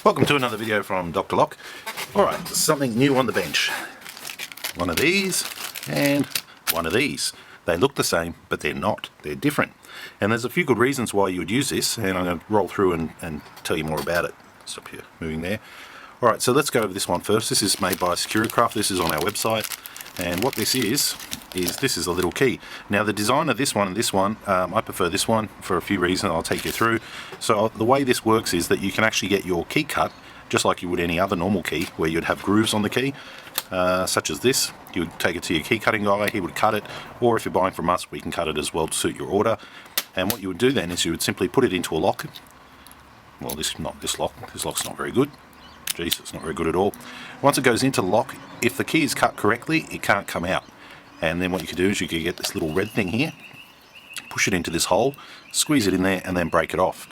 Welcome to another video from Dr. Lock. Alright, something new on the bench. One of these and one of these. They look the same, but they're not. They're different. And there's a few good reasons why you would use this, and I'm going to roll through and tell you more about it. Stop here, moving there. Alright, so let's go over this one first. This is made by Securicraft. This is on our website. And what this is this is a little key. Now the design of this one and this one, I prefer this one for a few reasons I'll take you through. So the way this works is that you can actually get your key cut just like you would any other normal key, where you'd have grooves on the key, such as this. You would take it to your key cutting guy, he would cut it, or if you're buying from us, we can cut it as well to suit your order. And what you would do then is you would simply put it into a lock. Well, this lock's not very good. Jeez, it's not very good at all. Once it goes into the lock, if the key is cut correctly, it can't come out. And then what you can do is you can get this little red thing here, push it into this hole, squeeze it in there, and then break it off.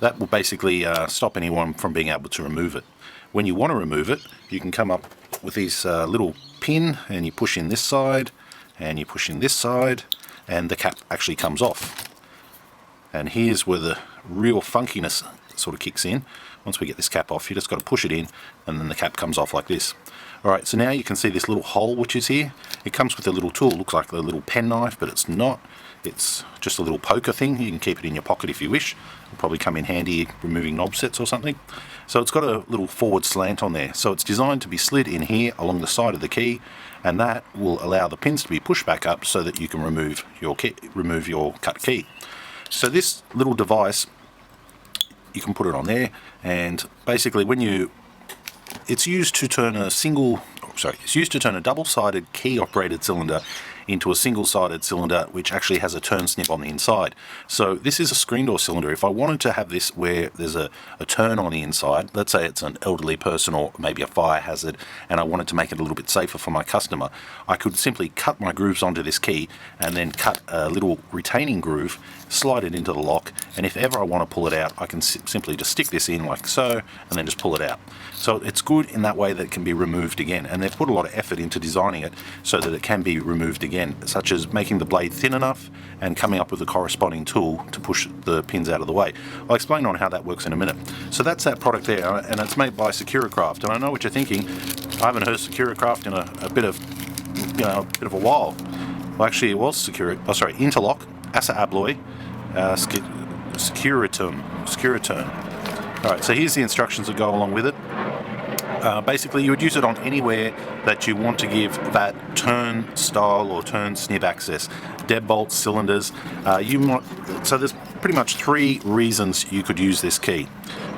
That will basically stop anyone from being able to remove it. When you want to remove it, you can come up with this little pin, and you push in this side, and you push in this side, and the cap actually comes off. And here's where the real funkiness sort of kicks in. Once we get this cap off, you just got to push it in, and then the cap comes off like this. Alright, so now you can see this little hole which is here. It comes with a little tool, looks like a little pen knife, but it's not. It's just a little poker thing. You can keep it in your pocket if you wish. It'll probably come in handy removing knob sets or something. So it's got a little forward slant on there. So it's designed to be slid in here along the side of the key, and that will allow the pins to be pushed back up so that you can remove your cut key. So this little device, you can put it on there, and basically it's used to turn a double-sided key-operated cylinder into a single-sided cylinder, which actually has a turn snip on the inside. So this is a screen door cylinder. If I wanted to have this where there's a turn on the inside, let's say it's an elderly person or maybe a fire hazard, and I wanted to make it a little bit safer for my customer, I could simply cut my grooves onto this key and then cut a little retaining groove, slide it into the lock, and if ever I want to pull it out, I can simply just stick this in like so, and then just pull it out. So it's good in that way that it can be removed again, and they've put a lot of effort into designing it so that it can be removed again, such as making the blade thin enough and coming up with a corresponding tool to push the pins out of the way. I'll explain on how that works in a minute. So that's that product there, and it's made by Securicraft. And I know what you're thinking. I haven't heard Securicraft in a bit of a while. Well, actually, it was Interlock, Assa Abloy, Securiturn. Alright, so here's the instructions that go along with it. Basically, you would use it on anywhere that you want to give that turn style or turn snib access. Deadbolts, cylinders. So there's pretty much three reasons you could use this key.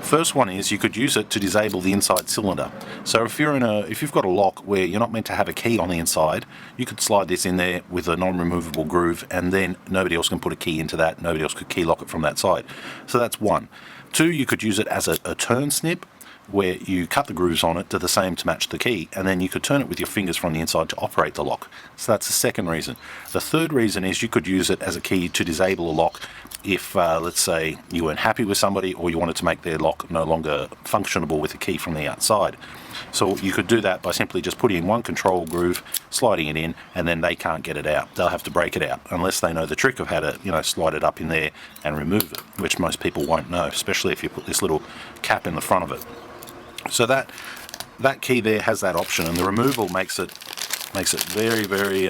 First one is you could use it to disable the inside cylinder. So if you've got a lock where you're not meant to have a key on the inside, you could slide this in there with a non-removable groove, and then nobody else can put a key into that. Nobody else could key lock it from that side. So that's one. Two, you could use it as a turn snib, where you cut the grooves on it to the same to match the key, and then you could turn it with your fingers from the inside to operate the lock. So that's the second reason. The third reason is you could use it as a key to disable a lock if, let's say, you weren't happy with somebody or you wanted to make their lock no longer functionable with a key from the outside. So you could do that by simply just putting in one control groove, sliding it in, and then they can't get it out. They'll have to break it out unless they know the trick of how to, slide it up in there and remove it, which most people won't know, especially if you put this little cap in the front of it. So that key there has that option, and the removal makes it very, very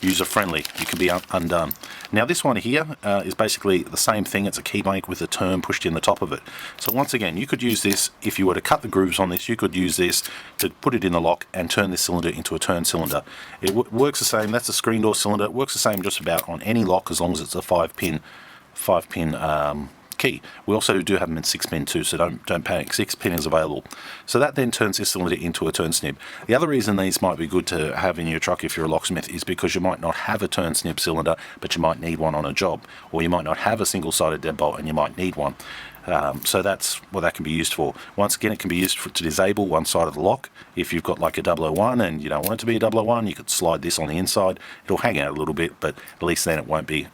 user-friendly. You can be undone. Now this one here is basically the same thing. It's a key blank with a turn pushed in the top of it. So once again, you could use this, if you were to cut the grooves on this, you could use this to put it in the lock and turn this cylinder into a turn cylinder. It works the same. That's a screen door cylinder. It works the same just about on any lock as long as it's a 5-pin key. We also do have them in 6-pin too, so don't panic. 6-pin is available. So that then turns this cylinder into a turn snib. The other reason these might be good to have in your truck if you're a locksmith is because you might not have a turn snib cylinder, but you might need one on a job, or you might not have a single-sided deadbolt and you might need one. So that's what that can be used for. Once again, it can be used to disable one side of the lock. If you've got like a 001 and you don't want it to be a 001, you could slide this on the inside. It'll hang out a little bit, but at least then it won't be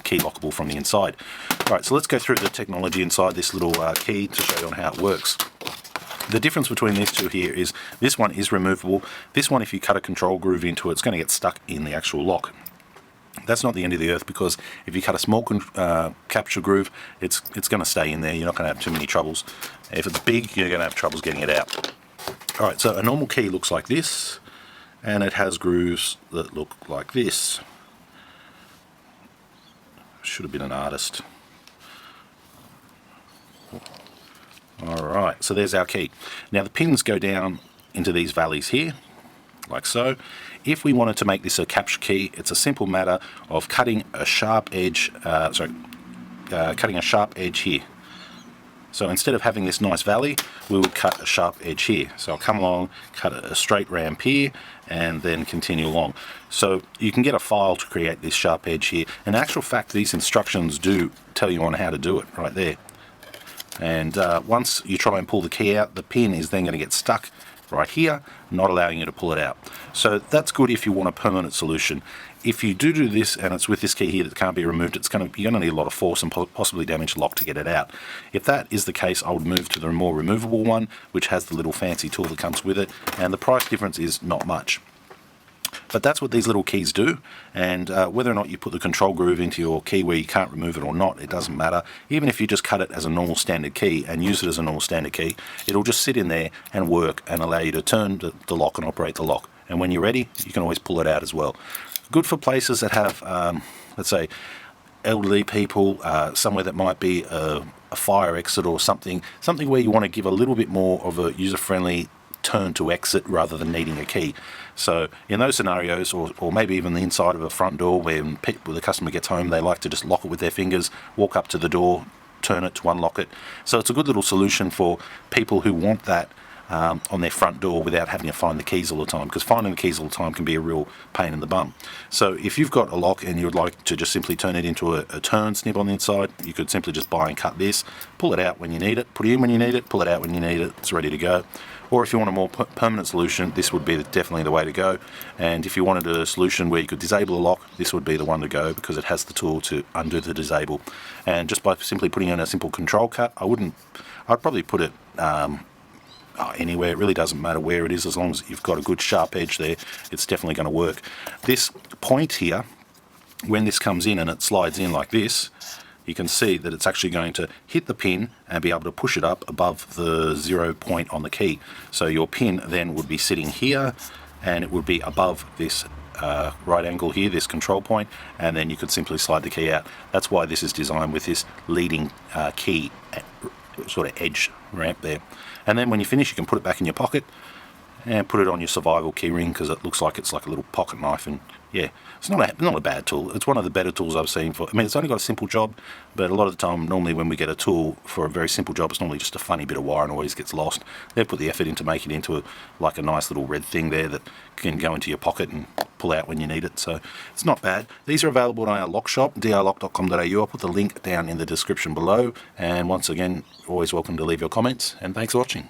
key lockable from the inside. Alright, so let's go through the technology inside this little key to show you on how it works. The difference between these two here is this one is removable. This one, if you cut a control groove into it, it's going to get stuck in the actual lock. That's not the end of the earth, because if you cut a small capture groove, it's going to stay in there. You're not going to have too many troubles. If it's big, you're going to have troubles getting it out. Alright, so a normal key looks like this, and it has grooves that look like this. Should have been an artist. Alright, so there's our key. Now the pins go down into these valleys here, like so. If we wanted to make this a capture key, it's a simple matter of cutting a sharp edge, cutting a sharp edge here. So instead of having this nice valley, we would cut a sharp edge here. So I'll come along, cut a straight ramp here, and then continue along. So you can get a file to create this sharp edge here. In actual fact, these instructions do tell you on how to do it right there. And once you try and pull the key out, the pin is then going to get stuck right here, not allowing you to pull it out. So that's good if you want a permanent solution. If you do this, and it's with this key here that can't be removed, you're going to need a lot of force and possibly damage the lock to get it out. If that is the case, I would move to the more removable one, which has the little fancy tool that comes with it, and the price difference is not much. But that's what these little keys do, and whether or not you put the control groove into your key where you can't remove it or not, it doesn't matter. Even if you just cut it as a normal standard key and use it as a normal standard key, it'll just sit in there and work and allow you to turn the lock and operate the lock. And when you're ready, you can always pull it out as well. Good for places that have, let's say, elderly people, somewhere that might be a fire exit or something where you want to give a little bit more of a user-friendly turn to exit rather than needing a key. So in those scenarios, or maybe even the inside of a front door where the customer gets home, they like to just lock it with their fingers, walk up to the door, turn it to unlock it. So it's a good little solution for people who want that on their front door without having to find the keys all the time, because finding the keys all the time can be a real pain in the bum. So if you've got a lock and you would like to just simply turn it into a turn snib on the inside, you could simply just buy and cut this, pull it out when you need it, put it in when you need it, pull it out when you need it, it's ready to go. Or if you want a more permanent solution, this would be definitely the way to go. And if you wanted a solution where you could disable a lock, this would be the one to go, because it has the tool to undo the disable. And just by simply putting in a simple control cut, I'd probably put it anywhere. It really doesn't matter where it is, as long as you've got a good sharp edge there, it's definitely going to work. This point here, when this comes in and it slides in like this, you can see that it's actually going to hit the pin and be able to push it up above the 0 point on the key. So your pin then would be sitting here, and it would be above this right angle here, this control point, and then you could simply slide the key out. That's why this is designed with this leading key sort of edge ramp there. And then when you finish, you can put it back in your pocket and put it on your survival key ring, because it looks like it's like a little pocket knife. And yeah, it's not a bad tool. It's one of the better tools I've seen for, I mean, it's only got a simple job, but a lot of the time, normally when we get a tool for a very simple job, it's normally just a funny bit of wire and always gets lost. They've put the effort into making it into like a nice little red thing there that can go into your pocket and pull out when you need it. So it's not bad. These are available on our lock shop, drlock.com.au. I'll put the link down in the description below. And once again, always welcome to leave your comments, and thanks for watching.